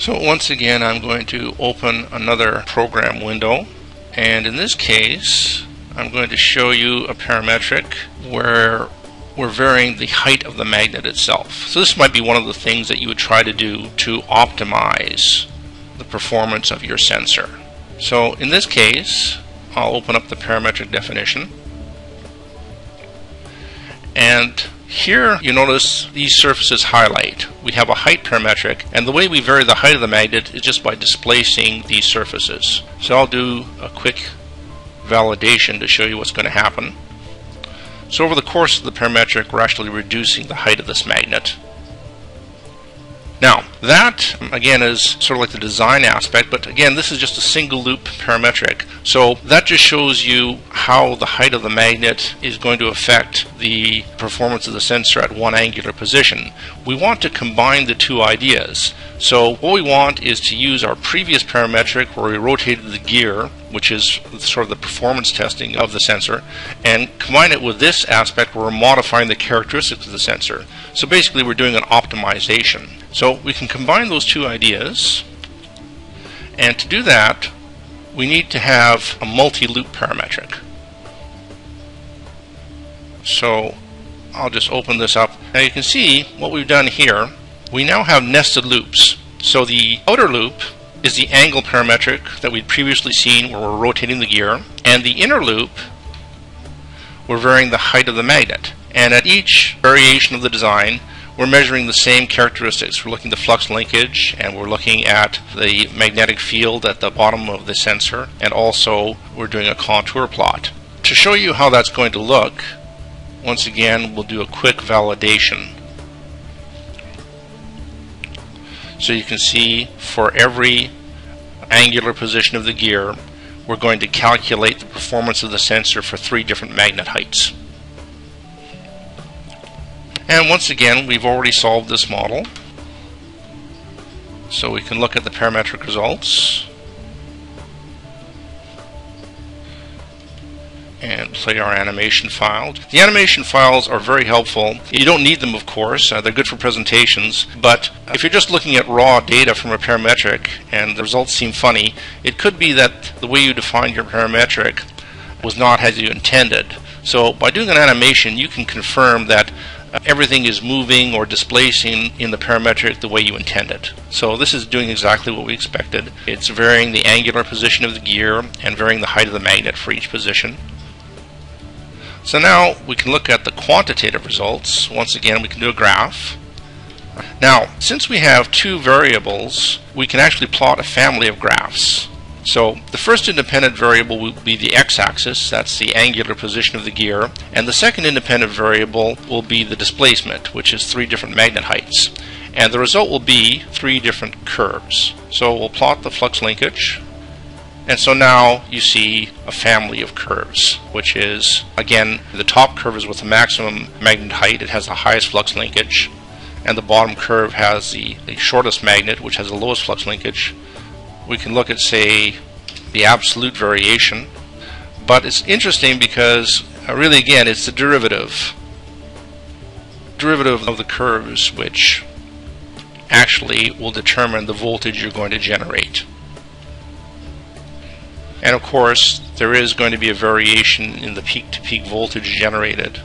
So once again, I'm going to open another program window, and in this case I'm going to show you a parametric where we're varying the height of the magnet itself. So this might be one of the things that you would try to do to optimize the performance of your sensor. So in this case, I'll open up the parametric definition, and here you notice these surfaces highlight. We have a height parametric, and the way we vary the height of the magnet is just by displacing these surfaces. So I'll do a quick validation to show you what's going to happen. So over the course of the parametric, we're actually reducing the height of this magnet. Now, that again is sort of like the design aspect, but again, this is just a single loop parametric. So that just shows you how the height of the magnet is going to affect the performance of the sensor at one angular position. We want to combine the two ideas. So what we want is to use our previous parametric where we rotated the gear, which is sort of the performance testing of the sensor, and combine it with this aspect where we're modifying the characteristics of the sensor. So basically we're doing an optimization. So we can combine those two ideas, and to do that we need to have a multi-loop parametric. So I'll just open this up. Now you can see what we've done here. We now have nested loops. So the outer loop is the angle parametric that we'd previously seen where we're rotating the gear, and the inner loop we're varying the height of the magnet. And at each variation of the design we're measuring the same characteristics. We're looking at the flux linkage, and we're looking at the magnetic field at the bottom of the sensor, and also we're doing a contour plot. To show you how that's going to look, once again we'll do a quick validation. So you can see for every angular position of the gear we're going to calculate the performance of the sensor for 3 different magnet heights. And once again, we've already solved this model. So we can look at the parametric results and play our animation file. The animation files are very helpful. You don't need them, of course. They're good for presentations. But if you're just looking at raw data from a parametric and the results seem funny, it could be that the way you defined your parametric was not as you intended. So by doing an animation, you can confirm that everything is moving or displacing in the parametric the way you intended. So this is doing exactly what we expected. It's varying the angular position of the gear and varying the height of the magnet for each position. So now we can look at the quantitative results. Once again, we can do a graph. Now, since we have 2 variables, we can actually plot a family of graphs. So the first independent variable will be the x-axis, that's the angular position of the gear, and the second independent variable will be the displacement, which is 3 different magnet heights. And the result will be 3 different curves. So we'll plot the flux linkage, and so now you see a family of curves, which is, again, the top curve is with the maximum magnet height, it has the highest flux linkage, and the bottom curve has the shortest magnet, which has the lowest flux linkage. We can look at, say, the absolute variation, but it's interesting because really again it's the derivative of the curves which actually will determine the voltage you're going to generate. And of course there is going to be a variation in the peak-to-peak voltage generated.